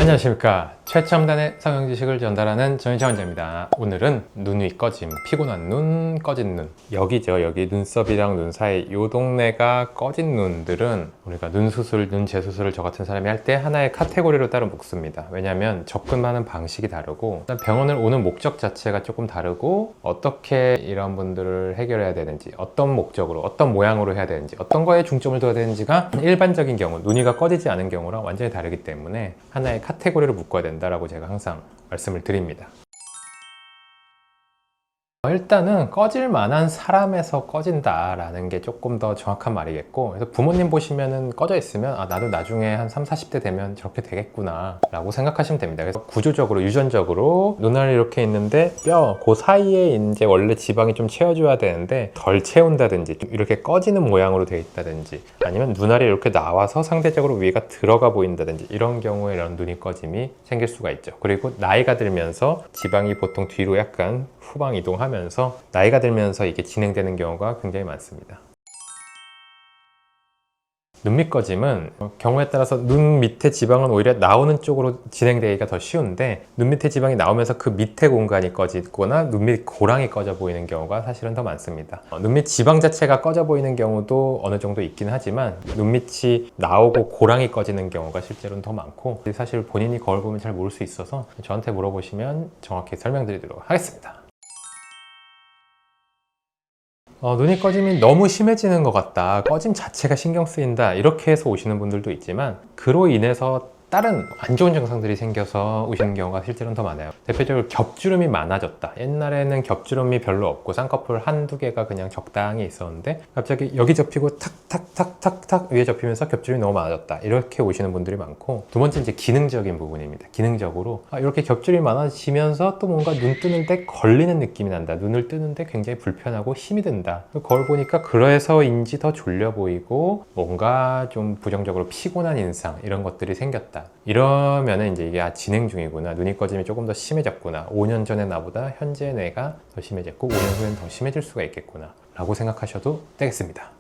안녕하십니까. 최첨단의 성형 지식을 전달하는 전희차 원장입니다. 오늘은 눈 위 꺼짐, 피곤한 눈, 꺼진 눈. 여기죠. 여기 눈썹이랑 눈 사이 요 동네가 꺼진 눈들은 우리가 눈 수술, 눈 재수술을 저 같은 사람이 할 때 하나의 카테고리로 따로 묶습니다. 왜냐하면 접근하는 방식이 다르고 병원을 오는 목적 자체가 조금 다르고 어떻게 이런 분들을 해결해야 되는지, 어떤 목적으로, 어떤 모양으로 해야 되는지, 어떤 거에 중점을 둬야 되는지가 일반적인 경우, 눈 위가 꺼지지 않은 경우랑 완전히 다르기 때문에 하나의 카테고리로 묶어야 된다라고 제가 항상 말씀을 드립니다. 일단은 꺼질 만한 사람에서 꺼진다라는 게 조금 더 정확한 말이겠고, 그래서 부모님 보시면은 꺼져 있으면 나도 나중에 한 30, 40대 되면 저렇게 되겠구나 라고 생각하시면 됩니다. 그래서 구조적으로, 유전적으로 눈알이 이렇게 있는데 그 사이에 이제 원래 지방이 좀 채워줘야 되는데 덜 채운다든지 좀 이렇게 꺼지는 모양으로 되어 있다든지, 아니면 눈알이 이렇게 나와서 상대적으로 위가 들어가 보인다든지, 이런 경우에 이런 눈이 꺼짐이 생길 수가 있죠. 그리고 나이가 들면서 지방이 보통 뒤로 약간 후방 이동하면서 나이가 들면서 이게 진행되는 경우가 굉장히 많습니다. 눈 밑 꺼짐은 경우에 따라서 눈 밑에 지방은 오히려 나오는 쪽으로 진행되기가 더 쉬운데, 눈 밑에 지방이 나오면서 그 밑에 공간이 꺼지거나 눈 밑 고랑이 꺼져 보이는 경우가 사실은 더 많습니다. 눈 밑 지방 자체가 꺼져 보이는 경우도 어느 정도 있긴 하지만 눈 밑이 나오고 고랑이 꺼지는 경우가 실제로는 더 많고, 사실 본인이 거울 보면 잘 모를 수 있어서 저한테 물어보시면 정확히 설명드리도록 하겠습니다. 눈이 꺼짐이 너무 심해지는 것 같다, 꺼짐 자체가 신경 쓰인다, 이렇게 해서 오시는 분들도 있지만 그로 인해서 다른 안 좋은 증상들이 생겨서 오시는 경우가 실제로는 더 많아요. 대표적으로 겹주름이 많아졌다. 옛날에는 겹주름이 별로 없고 쌍꺼풀 한두 개가 그냥 적당히 있었는데 갑자기 여기 접히고 탁탁탁탁탁 위에 접히면서 겹주름이 너무 많아졌다, 이렇게 오시는 분들이 많고, 두 번째 이제 기능적인 부분입니다. 기능적으로 이렇게 겹주름이 많아지면서 또 뭔가 눈 뜨는데 걸리는 느낌이 난다, 눈을 뜨는데 굉장히 불편하고 힘이 든다, 거울 보니까 그래서인지 더 졸려 보이고 뭔가 좀 부정적으로 피곤한 인상, 이런 것들이 생겼다. 이러면은 이제 이게 진행 중이구나, 눈이 꺼짐이 조금 더 심해졌구나, 5년 전에 나보다 현재 뇌가 더 심해졌고 5년 후엔 더 심해질 수가 있겠구나 라고 생각하셔도 되겠습니다.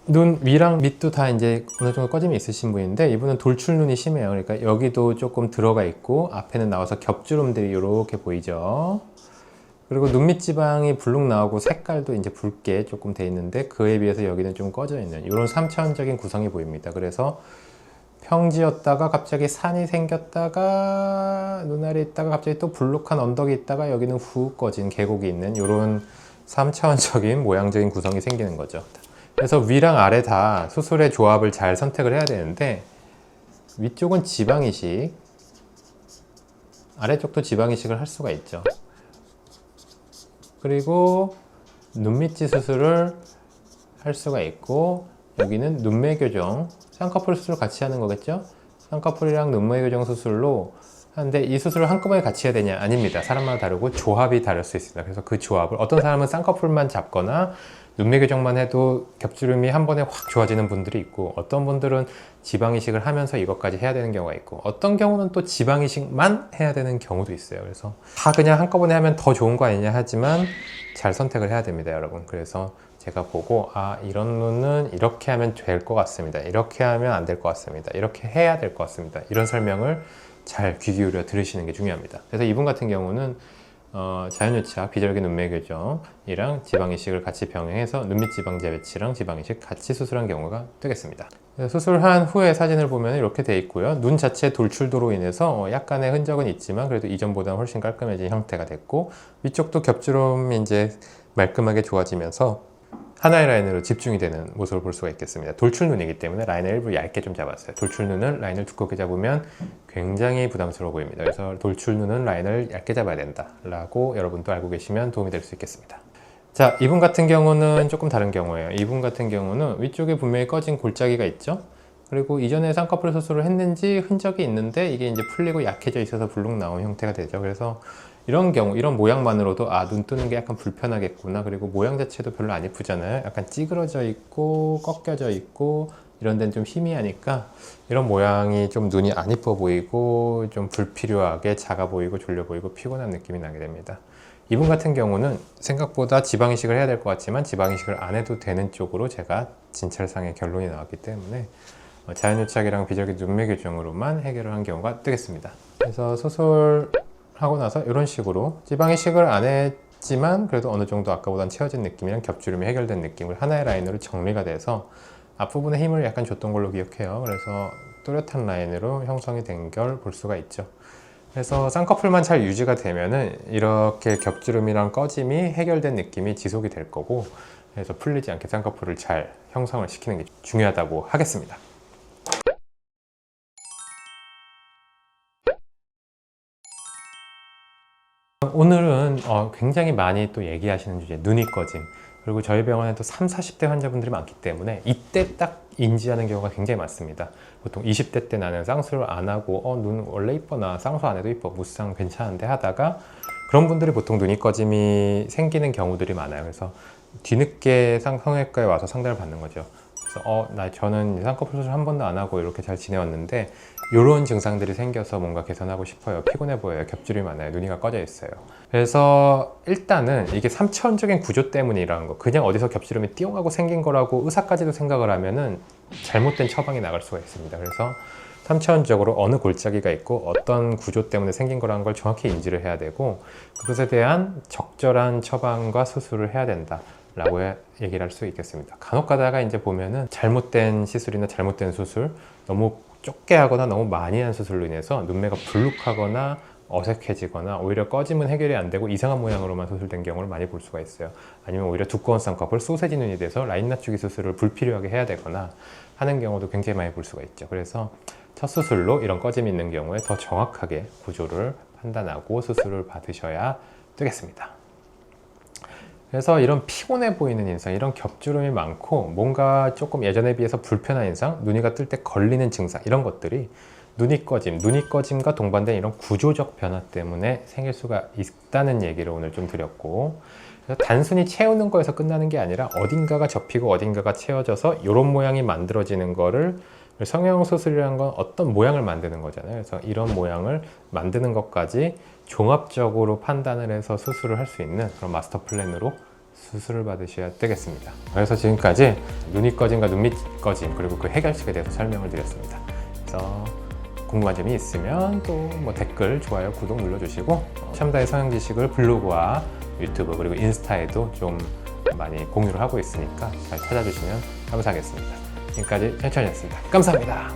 눈 위랑 밑도 다 이제 어느 정도 꺼짐이 있으신 분인데, 이분은 돌출눈이 심해요. 그러니까 여기도 조금 들어가 있고 앞에는 나와서 겹주름들이 이렇게 보이죠. 그리고 눈밑 지방이 불룩 나오고 색깔도 이제 붉게 조금 돼 있는데 그에 비해서 여기는 좀 꺼져 있는 이런 3차원적인 구성이 보입니다. 그래서 평지였다가 갑자기 산이 생겼다가 눈알이 있다가 갑자기 또 불룩한 언덕이 있다가 여기는 훅 꺼진 계곡이 있는 이런 3차원적인 모양적인 구성이 생기는 거죠. 그래서 위랑 아래 다 수술의 조합을 잘 선택을 해야 되는데, 위쪽은 지방이식, 아래쪽도 지방이식을 할 수가 있죠. 그리고 눈밑지 수술을 할 수가 있고, 여기는 눈매 교정, 쌍꺼풀 수술 같이 하는 거겠죠? 쌍꺼풀이랑 눈매 교정 수술로 하는데, 이 수술을 한꺼번에 같이 해야 되냐? 아닙니다. 사람마다 다르고 조합이 다를 수 있습니다. 그래서 그 조합을, 어떤 사람은 쌍꺼풀만 잡거나 눈매 교정만 해도 겹주름이 한 번에 확 좋아지는 분들이 있고, 어떤 분들은 지방이식을 하면서 이것까지 해야 되는 경우가 있고, 어떤 경우는 또 지방이식만 해야 되는 경우도 있어요. 그래서 다 그냥 한꺼번에 하면 더 좋은 거 아니냐 하지만 잘 선택을 해야 됩니다, 여러분. 그래서 제가 보고 이런 눈은 이렇게 하면 될 것 같습니다, 이렇게 하면 안 될 것 같습니다, 이렇게 해야 될 것 같습니다, 이런 설명을 잘 귀 기울여 들으시는 게 중요합니다. 그래서 이분 같은 경우는 자연유착, 비절개 눈매 교정이랑 지방이식을 같이 병행해서 눈밑 지방 재배치랑 지방이식 같이 수술한 경우가 되겠습니다. 수술한 후에 사진을 보면 이렇게 돼 있고요. 눈 자체 돌출도로 인해서 약간의 흔적은 있지만 그래도 이전보다 훨씬 깔끔해진 형태가 됐고, 위쪽도 겹주름이 이제 말끔하게 좋아지면서 하나의 라인으로 집중이 되는 모습을 볼 수가 있겠습니다. 돌출눈이기 때문에 라인을 일부러 얇게 좀 잡았어요. 돌출눈은 라인을 두껍게 잡으면 굉장히 부담스러워 보입니다. 그래서 돌출눈은 라인을 얇게 잡아야 된다 라고 여러분도 알고 계시면 도움이 될 수 있겠습니다. 자, 이분 같은 경우는 조금 다른 경우예요. 이분 같은 경우는 위쪽에 분명히 꺼진 골짜기가 있죠. 그리고 이전에 쌍꺼풀 수술을 했는지 흔적이 있는데 이게 이제 풀리고 약해져 있어서 불룩 나온 형태가 되죠. 그래서 이런 경우, 이런 모양만으로도 눈 뜨는 게 약간 불편하겠구나, 그리고 모양 자체도 별로 안 예쁘잖아요. 약간 찌그러져 있고 꺾여져 있고 이런 데는 좀 희미하니까 이런 모양이 좀 눈이 안 예뻐 보이고 좀 불필요하게 작아 보이고 졸려 보이고 피곤한 느낌이 나게 됩니다. 이분 같은 경우는 생각보다 지방이식을 해야 될 것 같지만 지방이식을 안 해도 되는 쪽으로 제가 진찰상의 결론이 나왔기 때문에 자연유착이랑 비절기 눈매 교정으로만 해결을 한 경우가 되겠습니다. 그래서 수술하고 나서 이런 식으로 지방 이식을 안 했지만 그래도 어느 정도 아까보단 채워진 느낌이랑 겹주름이 해결된 느낌을 하나의 라인으로 정리가 돼서 앞부분에 힘을 약간 줬던 걸로 기억해요. 그래서 또렷한 라인으로 형성이 된 걸 볼 수가 있죠. 그래서 쌍꺼풀만 잘 유지가 되면은 이렇게 겹주름이랑 꺼짐이 해결된 느낌이 지속이 될 거고, 그래서 풀리지 않게 쌍꺼풀을 잘 형성을 시키는 게 중요하다고 하겠습니다. 오늘은 굉장히 많이 또 얘기하시는 주제, 눈이 꺼짐. 그리고 저희 병원에 또 30, 40대 환자분들이 많기 때문에 이때 딱 인지하는 경우가 굉장히 많습니다. 보통 20대 때 나는 쌍수를 안 하고 눈 원래 이뻐, 나 쌍수 안 해도 이뻐, 무쌍 괜찮은데 하다가 그런 분들이 보통 눈이 꺼짐이 생기는 경우들이 많아요. 그래서 뒤늦게 성형외과에 와서 상담을 받는 거죠. 그래서 저는 쌍꺼풀 수술 한 번도 안 하고 이렇게 잘 지내왔는데 이런 증상들이 생겨서 뭔가 개선하고 싶어요. 피곤해 보여요. 겹주름이 많아요. 눈이가 꺼져 있어요. 그래서 일단은 이게 3차원적인 구조 때문이라는 거, 그냥 어디서 겹주름이 띠용하고 생긴 거라고 의사까지도 생각을 하면은 잘못된 처방이 나갈 수가 있습니다. 그래서 3차원적으로 어느 골짜기가 있고 어떤 구조 때문에 생긴 거라는 걸 정확히 인지를 해야 되고, 그것에 대한 적절한 처방과 수술을 해야 된다 라고 얘기를 할 수 있겠습니다. 간혹 가다가 이제 보면은 잘못된 시술이나 잘못된 수술, 너무 좁게 하거나 너무 많이 한 수술로 인해서 눈매가 불룩하거나 어색해지거나 오히려 꺼짐은 해결이 안 되고 이상한 모양으로만 수술된 경우를 많이 볼 수가 있어요. 아니면 오히려 두꺼운 쌍꺼풀, 소세지 눈이 돼서 라인 낮추기 수술을 불필요하게 해야 되거나 하는 경우도 굉장히 많이 볼 수가 있죠. 그래서 첫 수술로 이런 꺼짐이 있는 경우에 더 정확하게 구조를 판단하고 수술을 받으셔야 되겠습니다. 그래서 이런 피곤해 보이는 인상, 이런 겹주름이 많고 뭔가 조금 예전에 비해서 불편한 인상, 눈이가 뜰 때 걸리는 증상, 이런 것들이 눈이 꺼짐과 동반된 이런 구조적 변화 때문에 생길 수가 있다는 얘기를 오늘 좀 드렸고, 그래서 단순히 채우는 거에서 끝나는 게 아니라 어딘가가 접히고 어딘가가 채워져서 이런 모양이 만들어지는 거를, 성형수술이라는 건 어떤 모양을 만드는 거잖아요. 그래서 이런 모양을 만드는 것까지 종합적으로 판단을 해서 수술을 할 수 있는 그런 마스터 플랜으로 수술을 받으셔야 되겠습니다. 그래서 지금까지 눈이 꺼짐과 눈밑 꺼짐, 그리고 그 해결책에 대해서 설명을 드렸습니다. 그래서 궁금한 점이 있으면 또 댓글, 좋아요, 구독 눌러주시고, 샴다의 성형 지식을 블로그와 유튜브 그리고 인스타에도 좀 많이 공유를 하고 있으니까 잘 찾아주시면 감사하겠습니다. 지금까지 천천히였습니다. 감사합니다.